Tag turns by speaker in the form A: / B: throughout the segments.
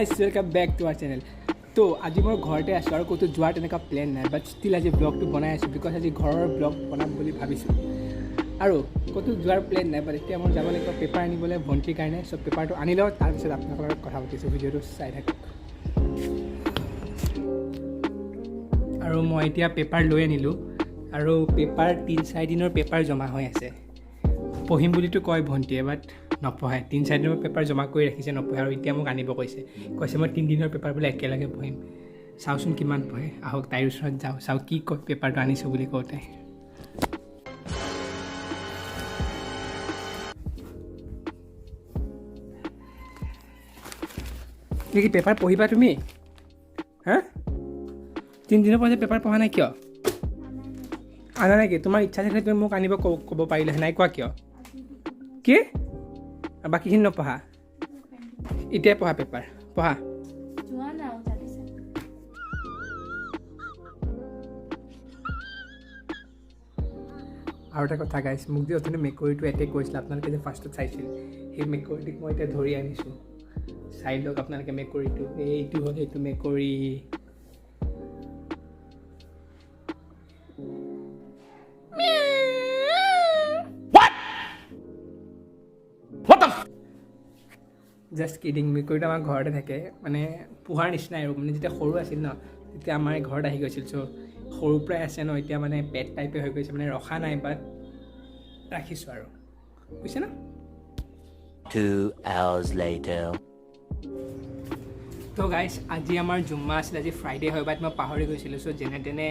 A: Guys welcome back to our channel. তো আজি মই ঘৰতে আছোঁ আৰু ক'তো যোৱাৰ তেনেকুৱা প্লেন নাই, বাট ষ্টিল আজি ব্লগটো বনাই আছোঁ বিকজ আজি ঘৰৰ ব্লগ বনাম বুলি ভাবিছোঁ আৰু ক'তো যোৱাৰ প্লেন নাই। বাট এতিয়া মই যাব লাগিব পেপাৰ আনিবলৈ ভণ্টিৰ কাৰণে। চ' পেপাৰটো আনি লওঁ, তাৰপিছত আপোনালোকৰ লগত কথা পাতিছোঁ। ভিডিঅ'টো চাই থাকক। আৰু মই এতিয়া পেপাৰ লৈ আনিলোঁ আৰু পেপাৰ 3-4 দিনৰ পেপাৰ জমা হৈ আছে। পঢ়িম বুলিতো কয় ভণ্টিয়ে, বাট নপঢ়ায়। 3-4 দিনৰ পেপাৰ জমা কৰি ৰাখিছে, নপঢ়ে। আৰু এতিয়া মোক আনিব কৈছে মই 3 দিনৰ পেপাৰ বোলে একেলগে পঢ়িম। চাওঁচোন কিমান পঢ়ে। আহক তাইৰ ওচৰত যাওঁ, চাওঁ কি কয় পেপাৰটো আনিছোঁ বুলি কওঁতে। কি পেপাৰ পঢ়িবা তুমি? হা 3 দিনৰ পৰা যে পেপাৰ পঢ়া নাই কিয়? আনা নাই কি? তোমাৰ ইচ্ছা থাকিলে তুমি মোক আনিব ক'ব পাৰিলে নাই কোৱা কিয়? কি বাকীখিনি নপঢ়া? এতিয়াই পঢ়া পেপাৰ, পঢ়া। আৰু এটা কথা গাইছ, মোক যে অথনি মেকুৰীটো এটেক কৰিছিলে, আপোনালোকে যে ফাৰ্ষ্টত চাইছিল, সেই মেকুৰীটোক মই এতিয়া ধৰি আনিছোঁ। চাই লওক আপোনালোকে মেকুৰীটো। এইটো হ'ল সেইটো মেকুৰী। Just kidding. মেকুৰীটো আমাৰ ঘৰতে থাকে, মানে পোহাৰ নিচিনাই আৰু। মানে যেতিয়া সৰু আছিল ন, তেতিয়া আমাৰ ঘৰত আহি গৈছিল। চ' সৰুৰ পৰাই আছে ন, এতিয়া মানে পেট টাইপে হৈ গৈছে, মানে ৰখা নাই, বাট ৰাখিছোঁ আৰু, বুজিছে ন?
B: 2 hours later.
A: তো গাইছ, আজি আমাৰ জুম্মা আছিল। আজি ফ্ৰাইডে হয়, বাট মই পাহৰি গৈছিলোঁ। চ' যেনে তেনে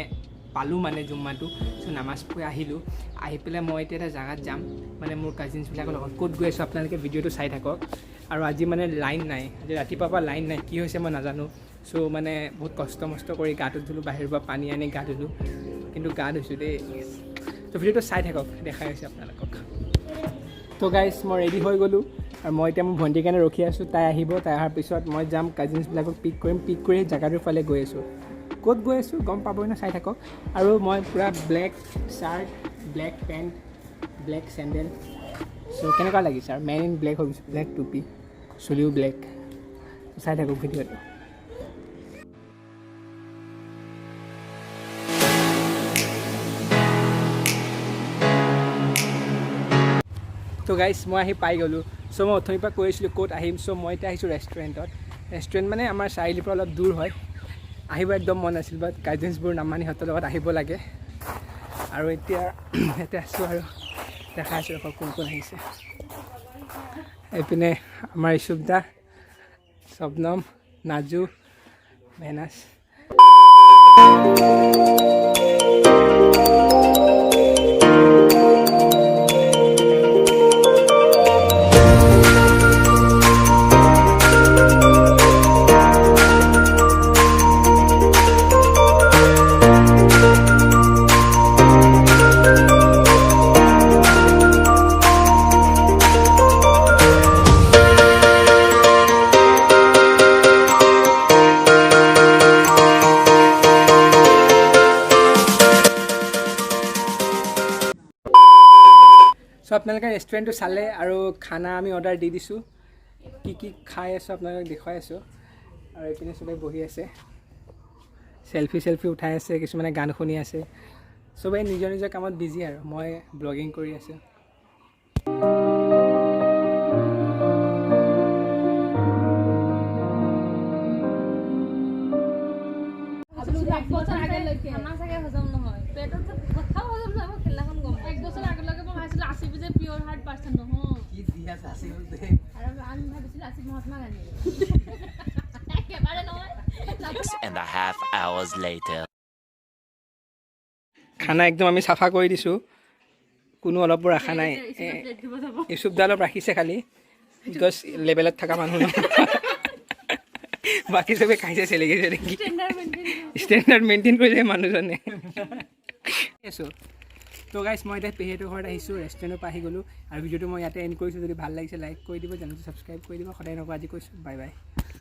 A: পালোঁ মানে জুম্মাটো। চ' নামাজ পঢ়ি আহিলোঁ। আহি পেলাই মই এতিয়া এটা জেগাত যাম, মানে মোৰ কাজিনছবিলাকৰ লগত। ক'ত গৈ আছোঁ আপোনালোকে ভিডিঅ'টো চাই থাকক। আৰু আজি মানে লাইন নাই, আজি ৰাতিপুৱাৰ পৰা লাইন নাই, কি হৈছে মই নাজানো। চ' মানে বহুত কষ্ট কৰি গাটো ধুলোঁ, বাহিৰৰ পৰা পানী আনি গা ধুলোঁ, কিন্তু গা ধুইছোঁ দেই। ত' ভিডিঅ'টো চাই থাকক, দেখাই হৈছে আপোনালোকক। তো গাইছ, মই ৰেডি হৈ গ'লোঁ আৰু মই এতিয়া মোৰ ভণ্টিৰ কাৰণে ৰখি আছোঁ। তাই আহিব, তাই অহাৰ পিছত মই যাম, কাজিনছবিলাকক পিক কৰিম। পিক কৰি জেগাটোৰ ফালে গৈ আছোঁ। ক'ত গৈ আছোঁ গম পাবই ন, চাই থাকক। আৰু মই পূৰা black shirt, black pant, black sandal. চ' কেনেকুৱা লাগিছে? আৰু মেন ইন ব্লেক হৈ গৈছে, ব্লেক টুপি, চুলিও ব্লেক। চাই থাকক ভিডিঅ'টো। তো গাইছ, মই আহি পাই গ'লোঁ। চ' মই অথনিৰ পৰা কৈ আছিলোঁ ক'ত আহিম। চ' মই এতিয়া আহিছোঁ ৰেষ্টুৰেণ্টত। ৰেষ্টুৰেণ্ট মানে আমাৰ চাৰিআলিৰ পৰা অলপ দূৰ হয়। আহিব একদম মন আছিল, বাট কাজিনছবোৰ নামানি সিহঁতৰ লগত আহিব লাগে। আৰু এতিয়া ইয়াতে আছোঁ আৰু দেখাই আছোঁ ৰখক কোন কোন আহিছে। এইপিনে আমাৰ ইছুবদা, শবনম, নাজু, মেহনাজ। চ' আপোনালোকে ৰেষ্টুৰেণ্টটো চালে আৰু খানা আমি অৰ্ডাৰ দি দিছোঁ। কি কি খাই আছোঁ আপোনালোকক দেখুৱাই আছোঁ। আৰু এইপিনে চবেই বহি আছে, চেলফি উঠাই আছে, কিছুমানে গান শুনি আছে। চবেই নিজৰ নিজৰ কামত বিজি আৰু মই ব্লগিং কৰি আছোঁ।
B: And a half hours later.
A: খানা একদম আমি চাফা কৰি দিছোঁ, কোনো অলপো ৰখা নাই। ইছুবদা অলপ ৰাখিছে খালি, বিকজ লেভেলত থকা মানুহ ন। বাকী চবে খাইছে, চেলেকি ষ্টেণ্ডাৰ্ড মেইনটেইন কৰিছে মানুহজনে। আছোঁ। তো গাইছ, মই এতিয়া পেহীহঁতৰ ঘৰত আহিছোঁ, ৰেষ্টুৰেণ্টৰ পৰা আহি গ'লোঁ। আৰু ভিডিঅ'টো মই ইয়াতে এণ্ড কৰিছোঁ। যদি ভাল লাগিছে লাইক কৰি দিব, চেনেলটো ছাবস্ক্ৰাইব কৰি দিব। সদায় এনেকুৱা আজি কৈছোঁ, বাই বাই।